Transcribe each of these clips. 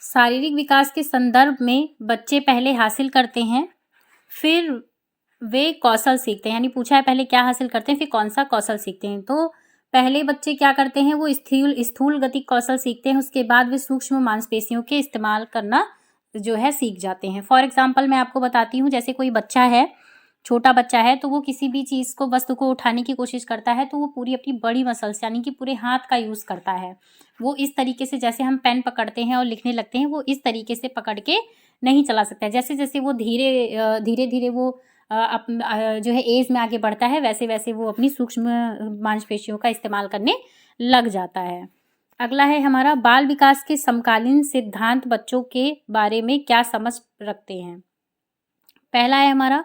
शारीरिक विकास के संदर्भ में बच्चे पहले हासिल करते हैं, फिर वे कौशल सीखते हैं। यानी पूछा है पहले क्या हासिल करते हैं, फिर कौन सा कौशल सीखते हैं। तो पहले बच्चे क्या करते हैं, वो स्थूल गतिक कौशल सीखते हैं, उसके बाद वे सूक्ष्म मांसपेशियों के इस्तेमाल करना जो है सीख जाते हैं। फॉर एग्जाम्पल मैं आपको बताती हूँ, जैसे कोई बच्चा है, छोटा बच्चा है, तो वो किसी भी चीज़ को, वस्तु को उठाने की कोशिश करता है, तो वो पूरी अपनी बड़ी मसल्स यानी कि पूरे हाथ का यूज़ करता है। वो इस तरीके से, जैसे हम पेन पकड़ते हैं और लिखने लगते हैं, वो इस तरीके से पकड़ के नहीं चला सकता है। जैसे जैसे वो धीरे धीरे वो जो है एज में आगे बढ़ता है, वैसे वैसे वो अपनी सूक्ष्म मांसपेशियों का इस्तेमाल करने लग जाता है। अगला है हमारा, बाल विकास के समकालीन सिद्धांत बच्चों के बारे में क्या समझ रखते हैं। पहला है हमारा,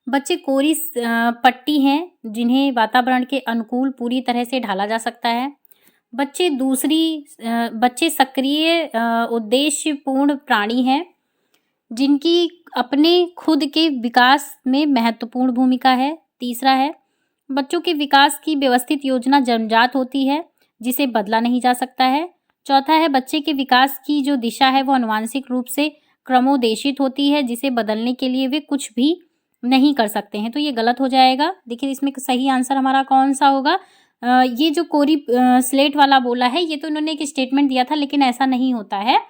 बच्चे कोरी पट्टी हैं जिन्हें वातावरण के अनुकूल पूरी तरह से ढाला जा सकता है। बच्चे सक्रिय उद्देश्यपूर्ण प्राणी हैं जिनकी अपने खुद के विकास में महत्वपूर्ण भूमिका है। तीसरा है, बच्चों के विकास की व्यवस्थित योजना जन्मजात होती है जिसे बदला नहीं जा सकता है। चौथा है, बच्चे के विकास की जो दिशा है वो आनुवांशिक रूप से क्रमोदेशित होती है जिसे बदलने के लिए वे कुछ भी नहीं कर सकते हैं। तो ये गलत हो जाएगा। देखिए इसमें सही आंसर हमारा कौन सा होगा। ये जो कोरी स्लेट वाला बोला है, ये तो इन्होंने एक स्टेटमेंट दिया था, लेकिन ऐसा नहीं होता है।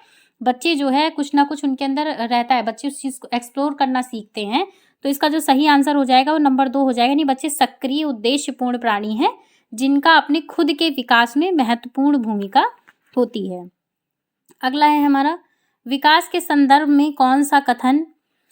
बच्चे जो है कुछ ना कुछ उनके अंदर रहता है, बच्चे उस चीज़ को एक्सप्लोर करना सीखते हैं। तो इसका जो सही आंसर हो जाएगा वो नंबर 2 हो जाएगा। यानी बच्चे सक्रिय उद्देश्यपूर्ण प्राणी हैं जिनका अपने खुद के विकास में महत्वपूर्ण भूमिका होती है। अगला है हमारा, विकास के संदर्भ में कौन सा कथन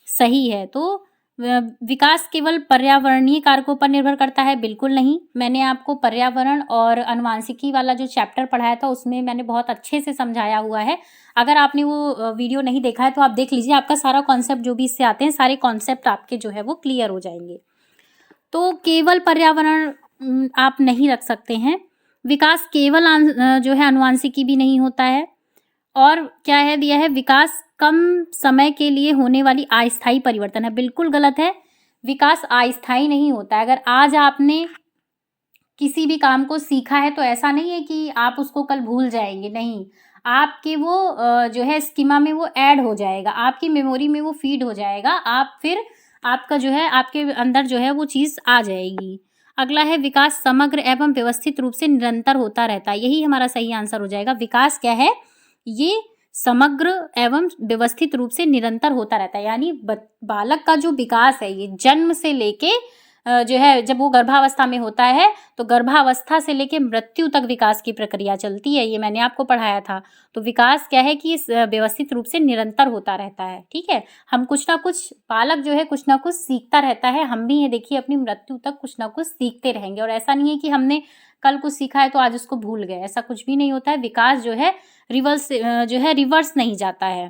सही है। तो विकास केवल पर्यावरणीय कारकों पर निर्भर करता है, बिल्कुल नहीं। मैंने आपको पर्यावरण और आनुवांशिकी वाला जो चैप्टर पढ़ाया था उसमें मैंने बहुत अच्छे से समझाया हुआ है। अगर आपने वो वीडियो नहीं देखा है तो आप देख लीजिए, आपका सारा कॉन्सेप्ट जो भी इससे आते हैं, सारे कॉन्सेप्ट आपके जो है वो क्लियर हो जाएंगे। तो केवल पर्यावरण आप नहीं रख सकते हैं। विकास केवल जो है आनुवांशिकी भी नहीं होता है। और क्या है दिया है, विकास कम समय के लिए होने वाली अस्थायी परिवर्तन है, बिल्कुल गलत है। विकास अस्थायी नहीं होता है। अगर आज आपने किसी भी काम को सीखा है तो ऐसा नहीं है कि आप उसको कल भूल जाएंगे, नहीं। आपके वो जो है स्कीमा में वो ऐड हो जाएगा, आपकी मेमोरी में वो फीड हो जाएगा, आप फिर आपका जो है आपके अंदर जो है वो चीज़ आ जाएगी। अगला है, विकास समग्र एवं व्यवस्थित रूप से निरंतर होता रहता है। यही हमारा सही आंसर हो जाएगा। विकास क्या है, ये समग्र एवं व्यवस्थित रूप से निरंतर होता रहता है। यानी बालक का जो विकास है ये जन्म से लेके जो है, जब वो गर्भावस्था में होता है तो गर्भावस्था से लेके मृत्यु तक विकास की प्रक्रिया चलती है। ये मैंने आपको पढ़ाया था। तो विकास क्या है कि इस व्यवस्थित रूप से निरंतर होता रहता है। ठीक है, हम कुछ ना कुछ, बालक जो है कुछ ना कुछ सीखता रहता है। हम भी ये देखिए अपनी मृत्यु तक कुछ ना कुछ सीखते रहेंगे। और ऐसा नहीं है कि हमने कल कुछ सीखा है तो आज उसको भूल गए, ऐसा कुछ भी नहीं होता है। विकास जो है रिवर्स नहीं जाता है।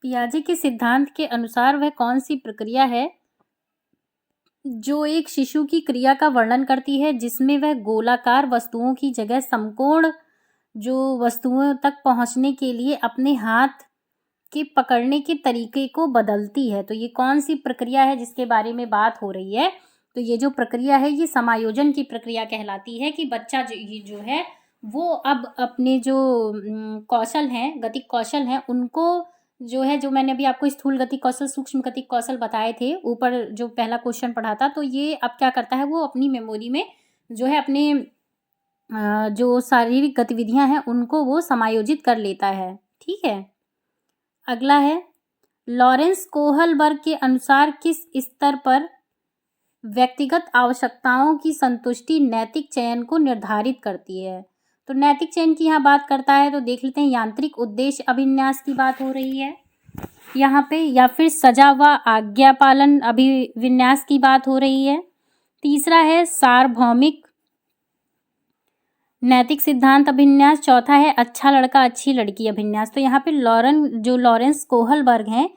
पियाजे के सिद्धांत के अनुसार वह कौन सी प्रक्रिया है जो एक शिशु की क्रिया का वर्णन करती है जिसमें वह गोलाकार वस्तुओं की जगह समकोण जो वस्तुओं तक पहुंचने के लिए अपने हाथ के पकड़ने के तरीके को बदलती है। तो ये कौन सी प्रक्रिया है जिसके बारे में बात हो रही है। तो ये जो प्रक्रिया है ये समायोजन की प्रक्रिया कहलाती है, कि बच्चा जो है वो अब अपने जो कौशल हैं, गतिक कौशल हैं, उनको जो है, जो मैंने अभी आपको स्थूल गतिक कौशल, सूक्ष्म गतिक कौशल बताए थे ऊपर जो पहला क्वेश्चन पढ़ा था, तो ये अब क्या करता है, वो अपनी मेमोरी में जो है अपने जो शारीरिक गतिविधियां हैं उनको वो समायोजित कर लेता है। ठीक है, अगला है, लॉरेंस कोहलबर्ग के अनुसार किस स्तर पर व्यक्तिगत आवश्यकताओं की संतुष्टि नैतिक चयन को निर्धारित करती है। तो नैतिक चयन की यहाँ बात करता है, तो देख लेते हैं, यांत्रिक उद्देश्य अभिन्यास की बात हो रही है यहाँ पे, या फिर सजा व आज्ञा पालन अभिविन्यास की बात हो रही है। तीसरा है सार्वभौमिक नैतिक सिद्धांत अभिन्यास। चौथा है अच्छा लड़का अच्छी लड़की अभिन्यास। तो यहाँ पे लॉरेंस कोहलबर्ग हैं,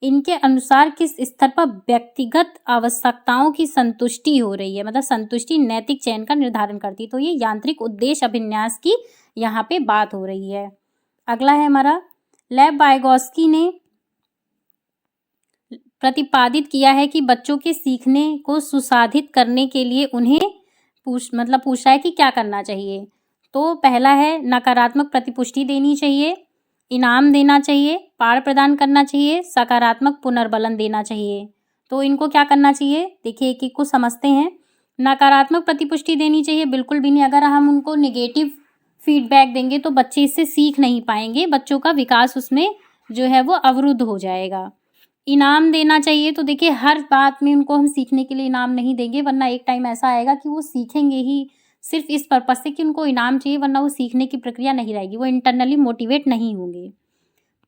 इनके अनुसार किस स्तर पर व्यक्तिगत आवश्यकताओं की संतुष्टि हो रही है, मतलब संतुष्टि नैतिक चयन का निर्धारण करती है। तो ये यांत्रिक उद्देश्य अभिन्यास की यहाँ पे बात हो रही है। अगला है हमारा, लेव वाइगोत्स्की ने प्रतिपादित किया है कि बच्चों के सीखने को सुसाधित करने के लिए उन्हें पूछा है कि क्या करना चाहिए। तो पहला है नकारात्मक प्रतिपुष्टि देनी चाहिए, इनाम देना चाहिए, पाठ प्रदान करना चाहिए, सकारात्मक पुनर्बलन देना चाहिए। तो इनको क्या करना चाहिए, देखिए एक एक को समझते हैं। नकारात्मक प्रतिपुष्टि देनी चाहिए, बिल्कुल भी नहीं। अगर हम उनको नेगेटिव फीडबैक देंगे तो बच्चे इससे सीख नहीं पाएंगे, बच्चों का विकास उसमें जो है वो अवरुद्ध हो जाएगा। इनाम देना चाहिए, तो देखिए हर बात में उनको हम सीखने के लिए इनाम नहीं देंगे, वरना एक टाइम ऐसा आएगा कि वो सीखेंगे ही सिर्फ इस पर्पज से कि उनको इनाम चाहिए, वरना वो सीखने की प्रक्रिया नहीं रहेगी, वो इंटरनली मोटिवेट नहीं होंगे।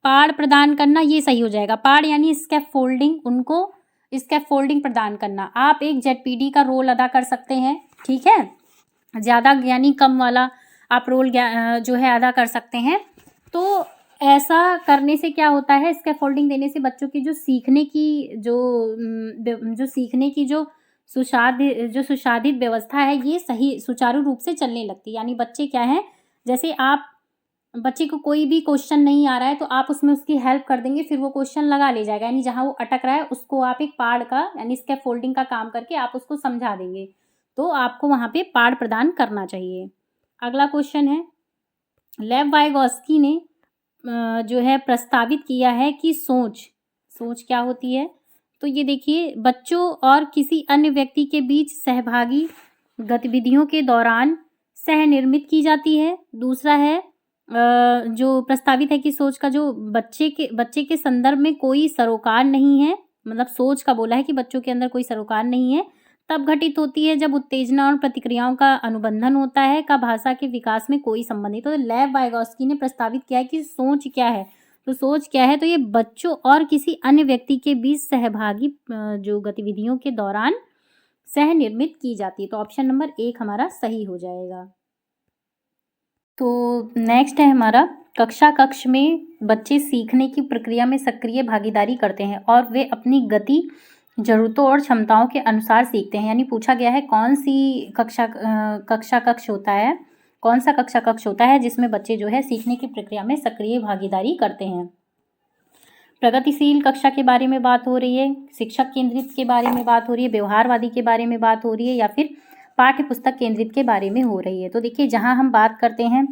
पाड़ प्रदान करना, ये सही हो जाएगा। पाड़ यानी स्कैफोल्डिंग, उनको स्कैफोल्डिंग प्रदान करना। आप एक जेडपीडी का रोल अदा कर सकते हैं, ठीक है, ज़्यादा यानी कम वाला आप रोल जो है अदा कर सकते हैं। तो ऐसा करने से क्या होता है, स्कैफोल्डिंग देने से बच्चों की जो सीखने की जो सीखने की जो सुशाधित व्यवस्था है, ये सही सुचारू रूप से चलने लगती है। यानी बच्चे क्या है, जैसे आप बच्चे को कोई भी क्वेश्चन नहीं आ रहा है तो आप उसमें उसकी हेल्प कर देंगे, फिर वो क्वेश्चन लगा ले जाएगा। यानी जहाँ वो अटक रहा है उसको आप एक पाड़ का यानी स्कैफोल्डिंग का काम करके आप उसको समझा देंगे। तो आपको वहाँ पे पाड़ प्रदान करना चाहिए। अगला क्वेश्चन है, लेव वाइगोस्की ने जो है प्रस्तावित किया है कि सोच क्या होती है। तो ये देखिए, बच्चों और किसी अन्य व्यक्ति के बीच सहभागी गतिविधियों के दौरान सह निर्मित की जाती है। दूसरा है जो प्रस्तावित है कि सोच का जो बच्चे के संदर्भ में कोई सरोकार नहीं है, मतलब सोच का बोला है कि बच्चों के अंदर कोई सरोकार नहीं है, तब घटित होती है जब उत्तेजना और प्रतिक्रियाओं का अनुबंधन होता है, का भाषा के विकास में कोई संबंध नहीं। तो लेव वाइगोस्की ने प्रस्तावित किया है कि सोच क्या है, तो सोच क्या है, तो ये बच्चों और किसी अन्य व्यक्ति के बीच सहभागी जो गतिविधियों के दौरान सह निर्मित की जाती है। तो ऑप्शन नंबर 1 हमारा सही हो जाएगा। तो नेक्स्ट है हमारा, कक्ष में बच्चे सीखने की प्रक्रिया में सक्रिय भागीदारी करते हैं और वे अपनी गति, ज़रूरतों और क्षमताओं के अनुसार सीखते हैं। यानी पूछा गया है कौन सी कक्ष होता है, कौन सा कक्ष होता है जिसमें बच्चे जो है सीखने की प्रक्रिया में सक्रिय भागीदारी करते हैं। प्रगतिशील कक्षा के बारे में बात हो रही है, शिक्षक केंद्रित के बारे में बात हो रही है, व्यवहारवादी के बारे में बात हो रही है, या फिर पाठ्य पुस्तक केंद्रित के बारे में हो रही है। तो देखिए, जहाँ हम बात करते हैं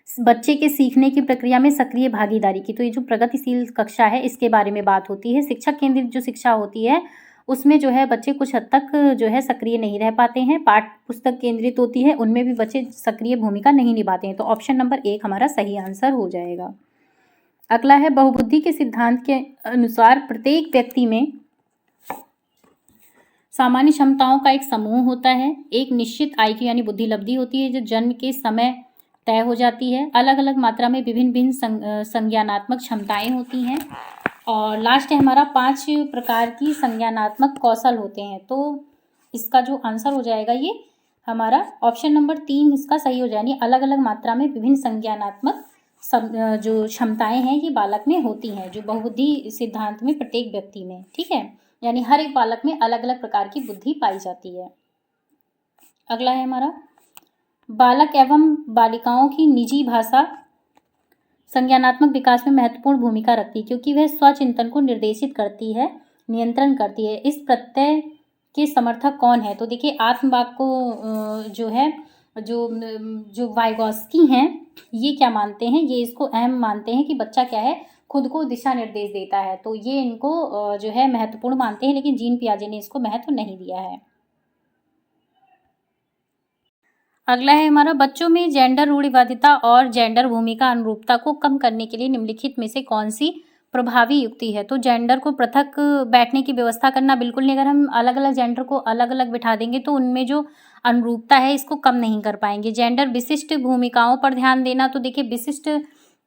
बच्चे के सीखने की प्रक्रिया में सक्रिय भागीदारी की, तो ये जो प्रगतिशील कक्षा है इसके बारे में बात होती है। शिक्षक केंद्रित जो शिक्षा होती है उसमें जो है बच्चे कुछ हद तक जो है सक्रिय नहीं रह पाते हैं। पाठ्य पुस्तक केंद्रित होती है, उनमें भी बच्चे सक्रिय भूमिका नहीं निभाते हैं। तो ऑप्शन नंबर 1 हमारा सही आंसर हो जाएगा। अगला है, बहुबुद्धि के सिद्धांत के अनुसार प्रत्येक व्यक्ति में सामान्य क्षमताओं का एक समूह होता है। एक निश्चित IQ यानी बुद्धि लब्धि होती है जो जन्म के समय तय हो जाती है। अलग अलग मात्रा में विभिन्न संज्ञानात्मक क्षमताएं होती हैं। और लास्ट है हमारा, 5 प्रकार की संज्ञानात्मक कौशल होते हैं। तो इसका जो आंसर हो जाएगा ये हमारा ऑप्शन नंबर 3 इसका सही हो जाएगा। यानी अलग अलग मात्रा में विभिन्न संज्ञानात्मक जो क्षमताएं हैं ये बालक में होती हैं, जो बहुबुद्धि सिद्धांत में प्रत्येक व्यक्ति में, ठीक है, यानी हर एक बालक में अलग अलग प्रकार की बुद्धि पाई जाती है। अगला है हमारा, बालक एवं बालिकाओं की निजी भाषा संज्ञानात्मक विकास में महत्वपूर्ण भूमिका रखती है क्योंकि वह स्वचिंतन को निर्देशित करती है, नियंत्रण करती है। इस प्रत्यय के समर्थक कौन है? तो देखिए, आत्मवाक को जो है जो वाइगोस्की हैं ये क्या मानते हैं, ये इसको अहम मानते हैं कि बच्चा क्या है, खुद को दिशा निर्देश देता है। तो ये इनको जो है महत्वपूर्ण मानते हैं, लेकिन जीन पियाजे ने इसको महत्व नहीं दिया है। अगला है हमारा, बच्चों में जेंडर रूढ़िवादिता और जेंडर भूमिका अनुरूपता को कम करने के लिए निम्नलिखित में से कौन सी प्रभावी युक्ति है? तो जेंडर को पृथक बैठने की व्यवस्था करना बिल्कुल नहीं। अगर हम अलग अलग जेंडर को अलग अलग बिठा देंगे तो उनमें जो अनुरूपता है इसको कम नहीं कर पाएंगे। जेंडर विशिष्ट भूमिकाओं पर ध्यान देना, तो देखिए विशिष्ट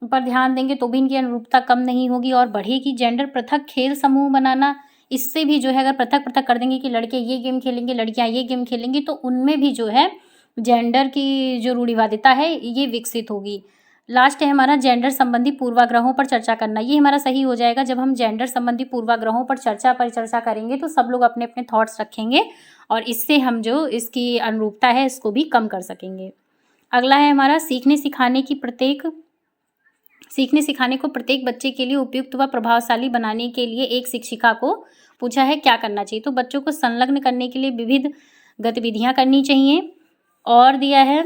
पर ध्यान देंगे तो भी इनकी अनुरूपता कम नहीं होगी और बढ़ेगी। जेंडर पृथक खेल समूह बनाना, इससे भी जो है अगर पृथक पृथक कर देंगे कि लड़के ये गेम खेलेंगे, लड़कियां ये गेम खेलेंगी, तो उनमें भी जो है जेंडर की जो रूढ़िवादिता है ये विकसित होगी। लास्ट है हमारा, जेंडर संबंधी पूर्वाग्रहों पर चर्चा करना। ये हमारा सही हो जाएगा। जब हम जेंडर संबंधी पूर्वाग्रहों पर चर्चा करेंगे तो सब लोग अपने अपने थॉट्स रखेंगे और इससे हम जो इसकी अनुरूपता है इसको भी कम कर सकेंगे। अगला है हमारा, सीखने सिखाने को प्रत्येक बच्चे के लिए उपयुक्त व प्रभावशाली बनाने के लिए एक शिक्षिका को पूछा है क्या करना चाहिए? तो बच्चों को संलग्न करने के लिए विविध गतिविधियां करनी चाहिए। और दिया है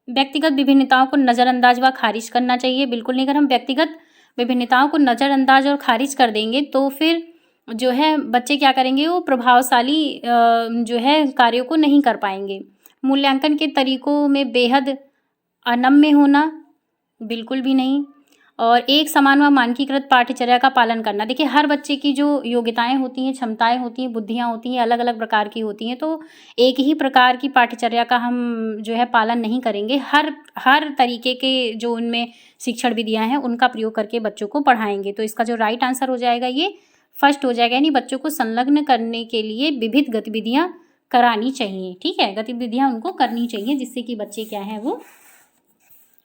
व्यक्तिगत विभिन्नताओं को नज़रअंदाज व खारिज करना चाहिए, बिल्कुल नहीं। अगर हम व्यक्तिगत विभिन्नताओं को नज़रअंदाज और खारिज कर देंगे तो फिर जो है बच्चे क्या करेंगे, वो प्रभावशाली जो है कार्यों को नहीं कर पाएंगे। मूल्यांकन के तरीकों में बेहद अनम्य होना, बिल्कुल भी नहीं। और एक समान व मानकीकृत पाठ्यचर्या का पालन करना। देखिए, हर बच्चे की जो योग्यताएं होती हैं, क्षमताएं होती हैं, बुद्धियां होती हैं, अलग अलग प्रकार की होती हैं, तो एक ही प्रकार की पाठ्यचर्या का हम जो है पालन नहीं करेंगे। हर तरीके के जो उनमें शिक्षण विधियां हैं उनका प्रयोग करके बच्चों को पढ़ाएंगे। तो इसका जो राइट आंसर हो जाएगा ये फर्स्ट हो जाएगा, यानी बच्चों को संलग्न करने के लिए विविध गतिविधियां करानी चाहिए। ठीक है, गतिविधियां उनको करनी चाहिए जिससे कि बच्चे क्या है वो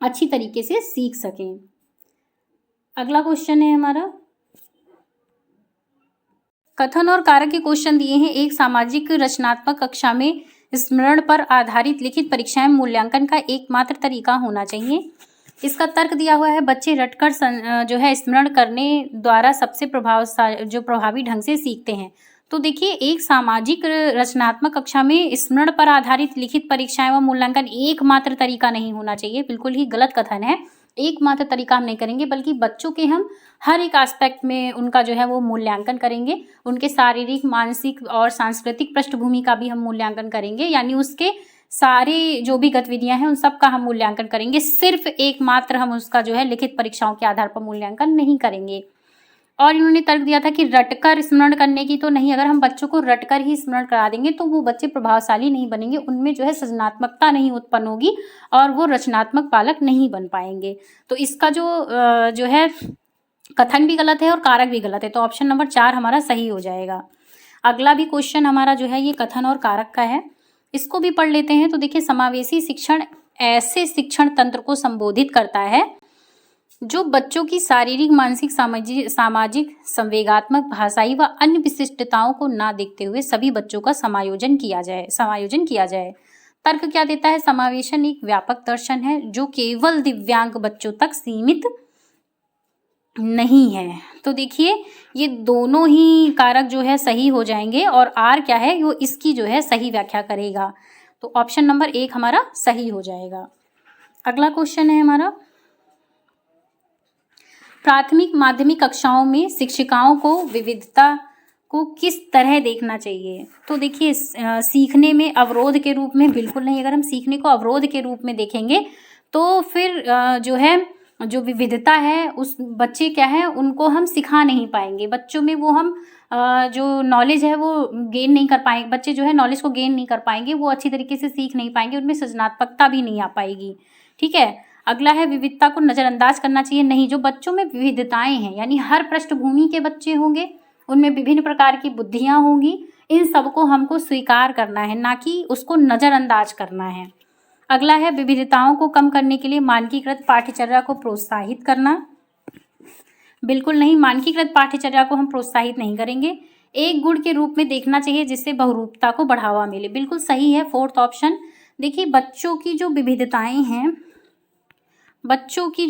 अच्छी तरीके से सीख सकें। अगला क्वेश्चन है हमारा, कथन और कारक के क्वेश्चन दिए हैं। एक सामाजिक रचनात्मक कक्षा में स्मरण पर आधारित लिखित परीक्षाएं मूल्यांकन का एकमात्र तरीका होना चाहिए। इसका तर्क दिया हुआ है, बच्चे रटकर जो है स्मरण करने द्वारा सबसे प्रभावी ढंग से सीखते हैं। तो देखिए, एक सामाजिक रचनात्मक कक्षा में स्मरण पर आधारित लिखित परीक्षाएं व मूल्यांकन एकमात्र तरीका नहीं होना चाहिए, बिल्कुल ही गलत कथन है। एकमात्र तरीका हम नहीं करेंगे, बल्कि बच्चों के हम हर एक एस्पेक्ट में उनका जो है वो मूल्यांकन करेंगे। उनके शारीरिक, मानसिक और सांस्कृतिक पृष्ठभूमि का भी हम मूल्यांकन करेंगे, यानी उसके सारे जो भी गतिविधियां हैं उन सब का हम मूल्यांकन करेंगे। सिर्फ एकमात्र हम उसका जो है लिखित परीक्षाओं के आधार पर मूल्यांकन नहीं करेंगे। और इन्होंने तर्क दिया था कि रटकर स्मरण करने की तो नहीं, अगर हम बच्चों को रटकर ही स्मरण करा देंगे तो वो बच्चे प्रभावशाली नहीं बनेंगे, उनमें जो है सृजनात्मकता नहीं उत्पन्न होगी और वो रचनात्मक बालक नहीं बन पाएंगे। तो इसका जो है कथन भी गलत है और कारक भी गलत है, तो ऑप्शन नंबर 4 हमारा सही हो जाएगा। अगला भी क्वेश्चन हमारा जो है ये कथन और कारक का है, इसको भी पढ़ लेते हैं। तो देखिए, समावेशी शिक्षण ऐसे शिक्षण तंत्र को संबोधित करता है जो बच्चों की शारीरिक, मानसिक, सामाजिक, संवेगात्मक, भाषाई व अन्य विशिष्टताओं को ना देखते हुए सभी बच्चों का समायोजन किया जाए। तर्क क्या देता है, समावेशन एक व्यापक दर्शन है जो केवल दिव्यांग बच्चों तक सीमित नहीं है। तो देखिए, ये दोनों ही कारक जो है सही हो जाएंगे और आर क्या है वो इसकी जो है सही व्याख्या करेगा। तो ऑप्शन नंबर 1 हमारा सही हो जाएगा। अगला क्वेश्चन है हमारा, प्राथमिक माध्यमिक कक्षाओं में शिक्षिकाओं को विविधता को किस तरह देखना चाहिए। तो देखिए, सीखने में अवरोध के रूप में बिल्कुल नहीं। अगर हम सीखने को अवरोध के रूप में देखेंगे तो फिर जो है जो विविधता है उस बच्चे क्या है उनको हम सिखा नहीं पाएंगे। बच्चों में वो हम जो नॉलेज है वो गेन नहीं कर पाएंगे। बच्चे जो है नॉलेज को गेन नहीं कर पाएंगे, वो अच्छी तरीके से सीख नहीं पाएंगे, उनमें सृजनात्मकता भी नहीं आ पाएगी। ठीक है, अगला है विविधता को नज़रअंदाज करना चाहिए। नहीं, जो बच्चों में विविधताएं हैं यानी हर पृष्ठभूमि के बच्चे होंगे, उनमें विभिन्न प्रकार की बुद्धियां होंगी, इन सबको हमको स्वीकार करना है, ना कि उसको नज़रअंदाज करना है। अगला है विविधताओं को कम करने के लिए मानकीकृत पाठ्यचर्या को प्रोत्साहित करना। बिल्कुल नहीं, मानकीकृत पाठ्यचर्या को हम प्रोत्साहित नहीं करेंगे। एक गुण के रूप में देखना चाहिए जिससे बहुरूपता को बढ़ावा मिले। बिल्कुल सही है 4th ऑप्शन। देखिए, बच्चों की जो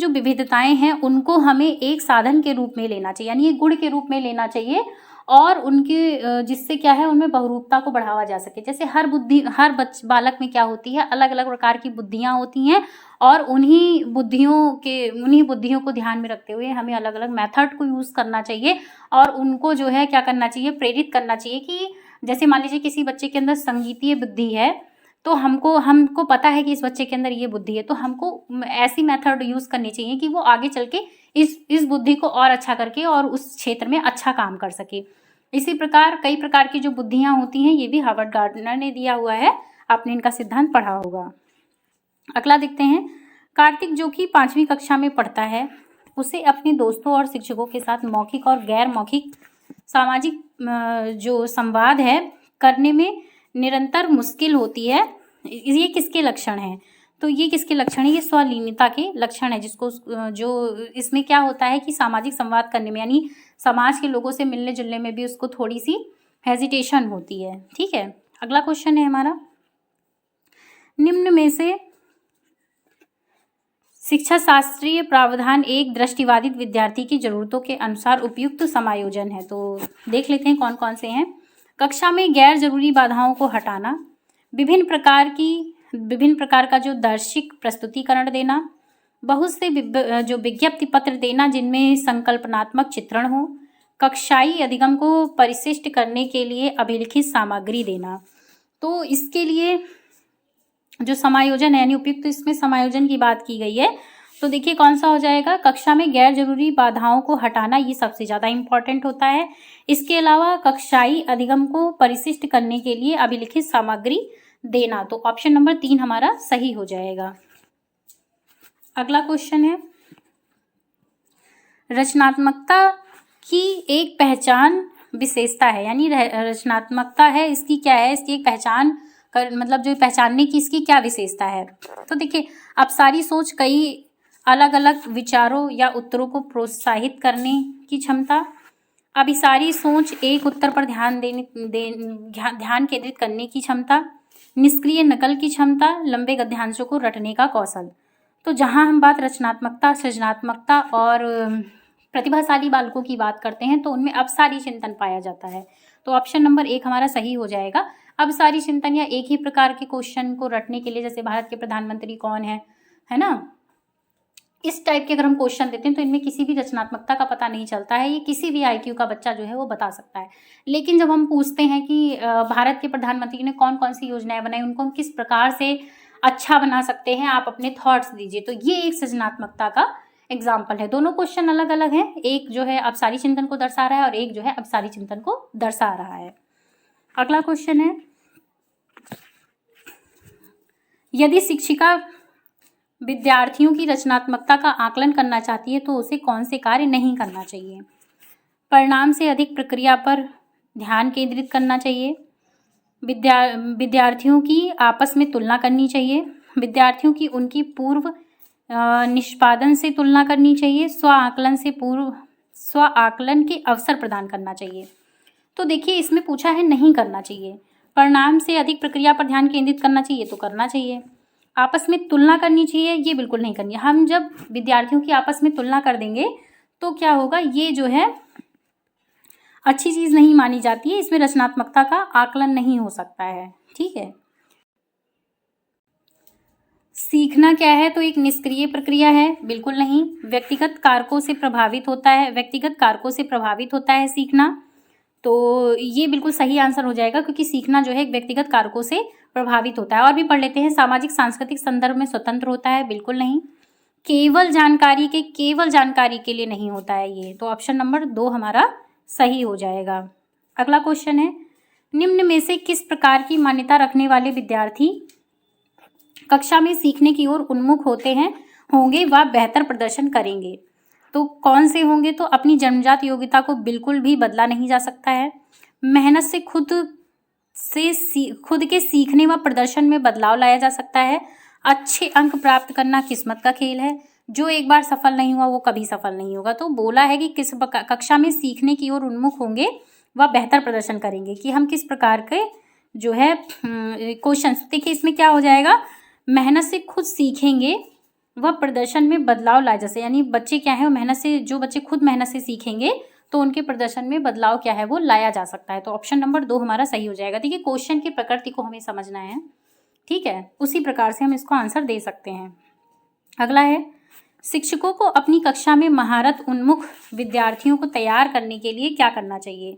विविधताएं हैं उनको हमें एक साधन के रूप में लेना चाहिए, यानी एक गुण के रूप में लेना चाहिए और उनके जिससे क्या है उनमें बहुरूपता को बढ़ावा जा सके। जैसे हर बालक में क्या होती है, अलग अलग प्रकार की बुद्धियां होती हैं और उन्हीं बुद्धियों को ध्यान में रखते हुए हमें अलग अलग मेथड को यूज़ करना चाहिए और उनको जो है क्या करना चाहिए, प्रेरित करना चाहिए कि जैसे मान लीजिए किसी बच्चे के अंदर संगीतीय बुद्धि है तो हमको पता है कि इस बच्चे के अंदर ये बुद्धि है, तो हमको ऐसी मेथड यूज़ करनी चाहिए कि वो आगे चल के इस बुद्धि को और अच्छा करके और उस क्षेत्र में अच्छा काम कर सके। इसी प्रकार कई प्रकार की जो बुद्धियां होती हैं ये भी हार्वर्ड गार्डनर ने दिया हुआ है, आपने इनका सिद्धांत पढ़ा होगा। अगला देखते हैं, कार्तिक जो कि 5वीं कक्षा में पढ़ता है उसे अपने दोस्तों और शिक्षकों के साथ मौखिक और गैर मौखिक सामाजिक जो संवाद है करने में निरंतर मुश्किल होती है। ये किसके लक्षण हैं? तो ये किसके लक्षण है? ये स्वलीनता के लक्षण है, जिसको जो इसमें क्या होता है कि सामाजिक संवाद करने में यानी समाज के लोगों से मिलने जुलने में भी उसको थोड़ी सी हेजिटेशन होती है। ठीक है, अगला क्वेश्चन है हमारा, निम्न में से शिक्षा शास्त्रीय प्रावधान एक दृष्टिबाधित विद्यार्थी की जरूरतों के अनुसार उपयुक्त समायोजन है। तो देख लेते हैं कौन कौन से हैं। कक्षा में गैर जरूरी बाधाओं को हटाना, विभिन्न प्रकार की विभिन्न प्रकार का जो दर्शिक प्रस्तुतिकरण देना, बहुत से जो विज्ञप्ति पत्र देना जिनमें संकल्पनात्मक चित्रण हो, कक्षाई अधिगम को परिशिष्ट करने के लिए अभिलिखित सामग्री देना। तो इसके लिए जो समायोजन है यानी उपयुक्त, तो इसमें समायोजन की बात की गई है। तो देखिए कौन सा हो जाएगा, कक्षा में गैर जरूरी बाधाओं को हटाना, ये सबसे ज़्यादा इम्पॉर्टेंट होता है। इसके अलावा कक्षाई अधिगम को परिशिष्ट करने के लिए अभिलिखित सामग्री देना। तो ऑप्शन नंबर 3 हमारा सही हो जाएगा। अगला क्वेश्चन है, रचनात्मकता की एक पहचान विशेषता है, यानी रचनात्मकता है इसकी क्या है, इसकी एक पहचान मतलब जो पहचानने की इसकी क्या विशेषता है। तो देखिए अब सारी सोच कई अलग अलग विचारों या उत्तरों को प्रोत्साहित करने की क्षमता, अभिसारी सोच एक उत्तर पर ध्यान केंद्रित करने की क्षमता, निष्क्रिय नकल की क्षमता, लंबे गद्यांशों को रटने का कौशल। तो जहाँ हम बात रचनात्मकता, सृजनात्मकता और प्रतिभाशाली बालकों की बात करते हैं तो उनमें अभिसारी चिंतन पाया जाता है। तो ऑप्शन नंबर 1 हमारा सही हो जाएगा। अभिसारी चिंतन या एक ही प्रकार के क्वेश्चन को रटने के लिए, जैसे भारत के प्रधानमंत्री कौन है ना, इस टाइप के अगर हम क्वेश्चन देते हैं तो इनमें किसी भी रचनात्मकता का पता नहीं चलता है, ये किसी भी IQ का बच्चा जो है वो बता सकता है। लेकिन जब हम पूछते हैं कि भारत के प्रधानमंत्री ने कौन कौन सी योजनाएं बनाई, उनको हम किस प्रकार से अच्छा बना सकते हैं, आप अपने थॉट्स दीजिए, तो ये एक सृजनात्मकता का एग्जाम्पल है। दोनों क्वेश्चन अलग अलग हैं, एक जो है अभिसारी चिंतन को दर्शा रहा है और एक जो है अभिसारी चिंतन को दर्शा रहा है। अगला क्वेश्चन है, यदि शिक्षिका विद्यार्थियों की रचनात्मकता का आकलन करना चाहती है तो उसे कौन से कार्य नहीं करना चाहिए। परिणाम से अधिक प्रक्रिया पर ध्यान केंद्रित करना चाहिए, विद्यार्थियों की आपस में तुलना करनी चाहिए, विद्यार्थियों की उनकी पूर्व निष्पादन से तुलना करनी चाहिए, स्व आकलन के अवसर प्रदान करना चाहिए। तो देखिए इसमें पूछा है नहीं करना चाहिए। परिणाम से अधिक प्रक्रिया पर ध्यान केंद्रित करना चाहिए तो करना चाहिए, आपस में तुलना करनी चाहिए ये बिल्कुल नहीं करनी है। हम जब विद्यार्थियों की आपस में तुलना कर देंगे तो क्या होगा, ये जो है अच्छी चीज़ नहीं मानी जाती है, इसमें रचनात्मकता का आकलन नहीं हो सकता है। ठीक है, सीखना क्या है, तो एक निष्क्रिय प्रक्रिया है, बिल्कुल नहीं। व्यक्तिगत कारकों से प्रभावित होता है सीखना, तो ये बिल्कुल सही आंसर हो जाएगा, क्योंकि सीखना जो है एक व्यक्तिगत कारकों से प्रभावित होता है। और भी पढ़ लेते हैं, सामाजिक सांस्कृतिक संदर्भ में स्वतंत्र होता है, बिल्कुल नहीं। केवल जानकारी के लिए नहीं होता है ये, तो ऑप्शन नंबर 2 हमारा सही हो जाएगा। अगला क्वेश्चन है, निम्न में से किस प्रकार की मान्यता रखने वाले विद्यार्थी कक्षा में सीखने की ओर उन्मुख होंगे व बेहतर प्रदर्शन करेंगे। तो कौन से होंगे, तो अपनी जन्मजात योग्यता को बिल्कुल भी बदला नहीं जा सकता है, मेहनत से खुद के सीखने व प्रदर्शन में बदलाव लाया जा सकता है, अच्छे अंक प्राप्त करना किस्मत का खेल है, जो एक बार सफल नहीं हुआ वो कभी सफल नहीं होगा। तो बोला है कि किस कक्षा में सीखने की ओर उन्मुख होंगे व बेहतर प्रदर्शन करेंगे, कि हम किस प्रकार के जो है क्वेश्चन। देखिए इसमें क्या हो जाएगा, मेहनत से खुद सीखेंगे वह प्रदर्शन में बदलाव लाए, जैसे यानी बच्चे क्या है जो बच्चे खुद मेहनत से सीखेंगे तो उनके प्रदर्शन में बदलाव क्या है वो लाया जा सकता है। तो ऑप्शन नंबर 2 हमारा सही हो जाएगा। देखिए क्वेश्चन की प्रकृति को हमें समझना है, ठीक है, उसी प्रकार से हम इसको आंसर दे सकते हैं। अगला है, शिक्षकों को अपनी कक्षा में महारत उन्मुख विद्यार्थियों को तैयार करने के लिए क्या करना चाहिए।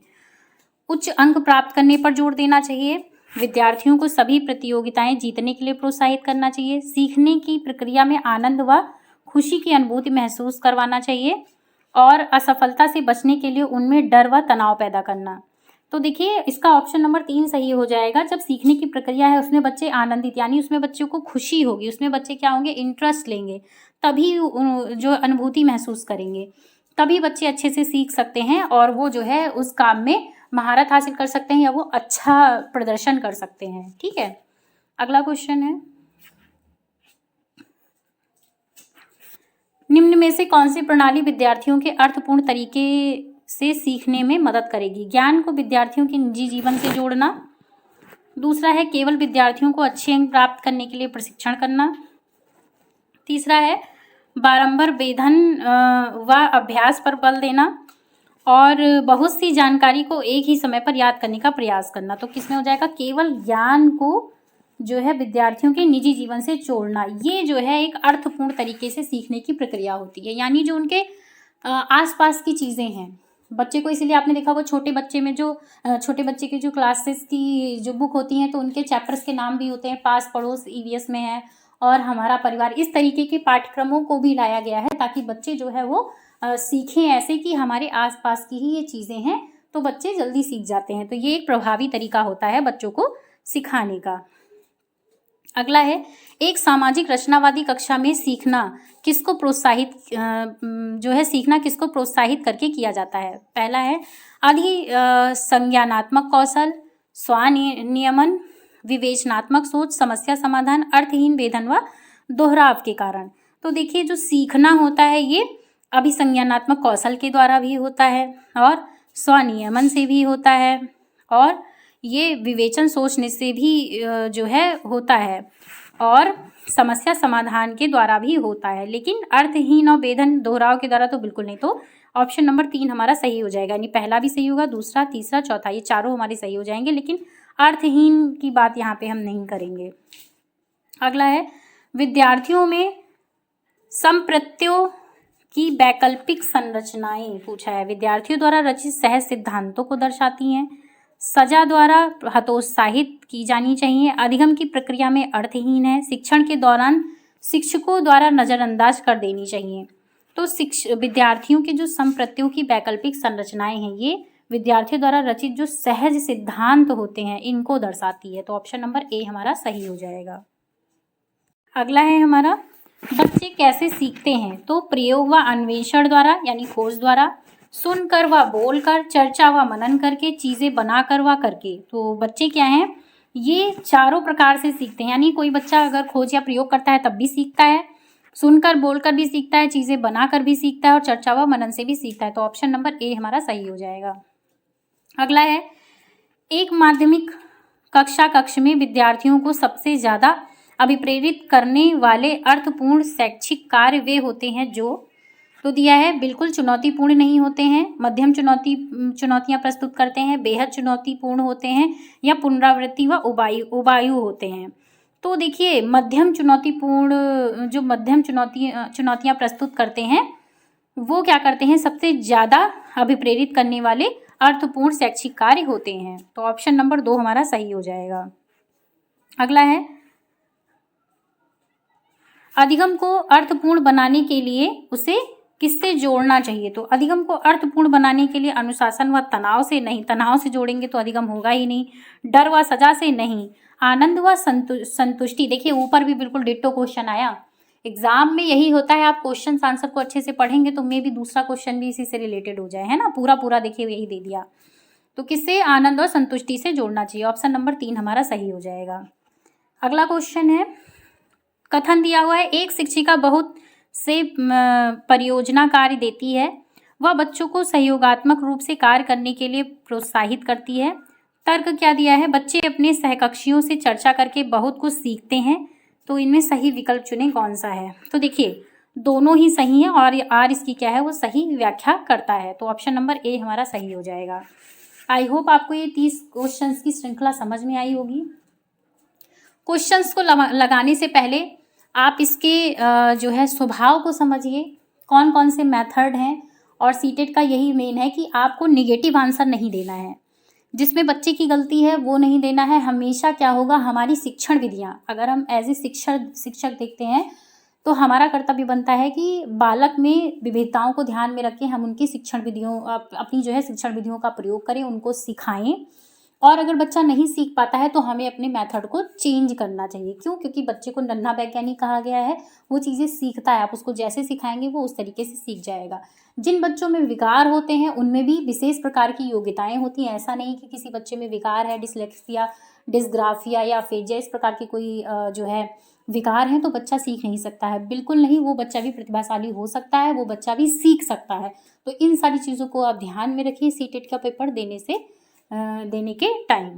उच्च अंक प्राप्त करने पर जोर देना चाहिए, विद्यार्थियों को सभी प्रतियोगिताएं जीतने के लिए प्रोत्साहित करना चाहिए, सीखने की प्रक्रिया में आनंद व खुशी की अनुभूति महसूस करवाना चाहिए, और असफलता से बचने के लिए उनमें डर व तनाव पैदा करना। तो देखिए इसका ऑप्शन नंबर 3 सही हो जाएगा। जब सीखने की प्रक्रिया है उसमें बच्चे आनंदित, यानी उसमें बच्चों को खुशी होगी, उसमें बच्चे क्या होंगे, इंटरेस्ट लेंगे, तभी जो अनुभूति महसूस करेंगे, तभी बच्चे अच्छे से सीख सकते हैं और वो जो है उस काम में महारत हासिल कर सकते हैं या वो अच्छा प्रदर्शन कर सकते हैं। ठीक है, अगला क्वेश्चन है, निम्न में से कौन सी प्रणाली विद्यार्थियों के अर्थपूर्ण तरीके से सीखने में मदद करेगी। ज्ञान को विद्यार्थियों के निजी जीवन से जोड़ना, दूसरा है केवल विद्यार्थियों को अच्छे अंक प्राप्त करने के लिए प्रशिक्षण करना, तीसरा है बारंबार वेधन व अभ्यास पर बल देना, और बहुत सी जानकारी को एक ही समय पर याद करने का प्रयास करना। तो किसमें हो जाएगा, केवल ज्ञान को जो है विद्यार्थियों के निजी जीवन से जोड़ना, ये जो है एक अर्थपूर्ण तरीके से सीखने की प्रक्रिया होती है। यानी जो उनके आसपास की चीज़ें हैं बच्चे को, इसीलिए आपने देखा वो छोटे बच्चे में जो छोटे बच्चे के जो क्लासेस की जो बुक होती हैं तो उनके चैप्टर्स के नाम भी होते हैं, पास पड़ोस ईवीएस में है और हमारा परिवार, इस तरीके के पाठ्यक्रमों को भी लाया गया है ताकि बच्चे जो है वो सीखें ऐसे कि हमारे आसपास की ही ये चीज़ें हैं, तो बच्चे जल्दी सीख जाते हैं। तो ये एक प्रभावी तरीका होता है बच्चों को सिखाने का। अगला है, एक सामाजिक रचनावादी कक्षा में सीखना किसको प्रोत्साहित जो है सीखना किसको प्रोत्साहित करके किया जाता है। पहला है संज्ञानात्मक कौशल, स्वनियमन, विवेचनात्मक सोच, समस्या समाधान, अर्थहीन वेधन व दोहराव के कारण। तो देखिए जो सीखना होता है ये अभिसंज्ञानात्मक कौशल के द्वारा भी होता है और स्वनियमन से भी होता है और ये विवेचन सोचने से भी जो है होता है और समस्या समाधान के द्वारा भी होता है, लेकिन अर्थहीन और वेधन दोहराव के द्वारा तो बिल्कुल नहीं। तो ऑप्शन नंबर 3 हमारा सही हो जाएगा, यानी पहला भी सही होगा, दूसरा, तीसरा, चौथा, ये चारों हमारे सही हो जाएंगे, लेकिन अर्थहीन की बात यहाँ पे हम नहीं करेंगे। अगला है, विद्यार्थियों में संप्रत्यों की वैकल्पिक संरचनाएं पूछा है। विद्यार्थियों द्वारा रचित सहज सिद्धांतों को दर्शाती हैं, सजा द्वारा हतोत्साहित की जानी चाहिए, अधिगम की प्रक्रिया में अर्थहीन है, शिक्षण के दौरान शिक्षकों द्वारा नज़रअंदाज कर देनी चाहिए। तो विद्यार्थियों के जो संप्रत्यों की वैकल्पिक संरचनाएं हैं ये विद्यार्थियों द्वारा रचित जो सहज सिद्धांत होते हैं इनको दर्शाती है। तो ऑप्शन नंबर ए हमारा सही हो जाएगा। अगला है हमारा, बच्चे कैसे सीखते हैं। तो प्रयोग व अन्वेषण द्वारा यानी खोज द्वारा, सुनकर व बोलकर, चर्चा व मनन करके, चीज़ें बना कर व करके। तो बच्चे क्या हैं, ये चारों प्रकार से सीखते हैं। यानी कोई बच्चा अगर खोज या प्रयोग करता है तब भी सीखता है, सुनकर बोलकर भी सीखता है, चीज़ें बनाकर भी सीखता है और चर्चा व मनन से भी सीखता है। तो ऑप्शन नंबर ए हमारा सही हो जाएगा। अगला है, एक माध्यमिक कक्ष में विद्यार्थियों को सबसे ज़्यादा अभिप्रेरित करने वाले अर्थपूर्ण शैक्षिक कार्य वे होते हैं जो, तो दिया है बिल्कुल चुनौतीपूर्ण नहीं होते हैं, मध्यम चुनौतियाँ प्रस्तुत करते हैं, बेहद चुनौतीपूर्ण होते हैं या पुनरावृत्ति व उबायु होते हैं। तो देखिए मध्यम चुनौतियाँ प्रस्तुत करते हैं वो क्या करते हैं, सबसे ज़्यादा अभिप्रेरित करने वाले अर्थपूर्ण शैक्षिक कार्य होते हैं। तो ऑप्शन नंबर 2 हमारा सही हो जाएगा। अगला है, अधिगम को अर्थपूर्ण बनाने के लिए उसे किससे जोड़ना चाहिए। तो अधिगम को अर्थपूर्ण बनाने के लिए अनुशासन व तनाव से नहीं, तनाव से जोड़ेंगे तो अधिगम होगा ही नहीं, डर व सजा से नहीं, आनंद व संतुष्टि। देखिए ऊपर भी बिल्कुल डिट्टो क्वेश्चन आया, एग्जाम में यही होता है, आप क्वेश्चन आंसर को अच्छे से पढ़ेंगे तो मे भी दूसरा क्वेश्चन भी इसी से रिलेटेड हो जाए, है ना, पूरा देखिए यही दे दिया। तो किससे, आनंद और संतुष्टि से जोड़ना चाहिए। ऑप्शन नंबर 3 हमारा सही हो जाएगा। अगला क्वेश्चन है, कथन दिया हुआ है, एक शिक्षिका बहुत से परियोजना कार्य देती है, वह बच्चों को सहयोगात्मक रूप से कार्य करने के लिए प्रोत्साहित करती है। तर्क क्या दिया है, बच्चे अपने सहकक्षियों से चर्चा करके बहुत कुछ सीखते हैं। तो इनमें सही विकल्प चुनें कौन सा है। तो देखिए दोनों ही सही हैं और आर इसकी क्या है, वो सही व्याख्या करता है। तो ऑप्शन नंबर ए हमारा सही हो जाएगा। आई होप आपको ये 30 क्वेश्चंस की श्रृंखला समझ में आई होगी। क्वेश्चंस को लगाने से पहले आप इसके जो है स्वभाव को समझिए, कौन कौन से मेथड हैं, और सीटेट का यही मेन है कि आपको नेगेटिव आंसर नहीं देना है, जिसमें बच्चे की गलती है वो नहीं देना है। हमेशा क्या होगा, हमारी शिक्षण विधियाँ, अगर हम एज ए शिक्षक देखते हैं तो हमारा कर्तव्य बनता है कि बालक में विविधताओं को ध्यान में रख के हम उनकी शिक्षण विधियों अपनी जो है शिक्षण विधियों का प्रयोग करें, उनको सिखाएं। और अगर बच्चा नहीं सीख पाता है तो हमें अपने मेथड को चेंज करना चाहिए। क्यों? क्योंकि बच्चे को नन्हा वैज्ञानिक कहा गया है, वो चीज़ें सीखता है, आप उसको जैसे सिखाएंगे वो उस तरीके से सीख जाएगा। जिन बच्चों में विकार होते हैं उनमें भी विशेष प्रकार की योग्यताएं होती हैं। ऐसा नहीं कि किसी बच्चे में विकार है, डिसलेक्सिया, डिसग्राफिया या अफेजिया, इस प्रकार की कोई जो है विकार है तो बच्चा सीख नहीं सकता है, बिल्कुल नहीं। वो बच्चा भी प्रतिभाशाली हो सकता है, वो बच्चा भी सीख सकता है। तो इन सारी चीज़ों को आप ध्यान में रखिए सीटेट का पेपर देने के टाइम।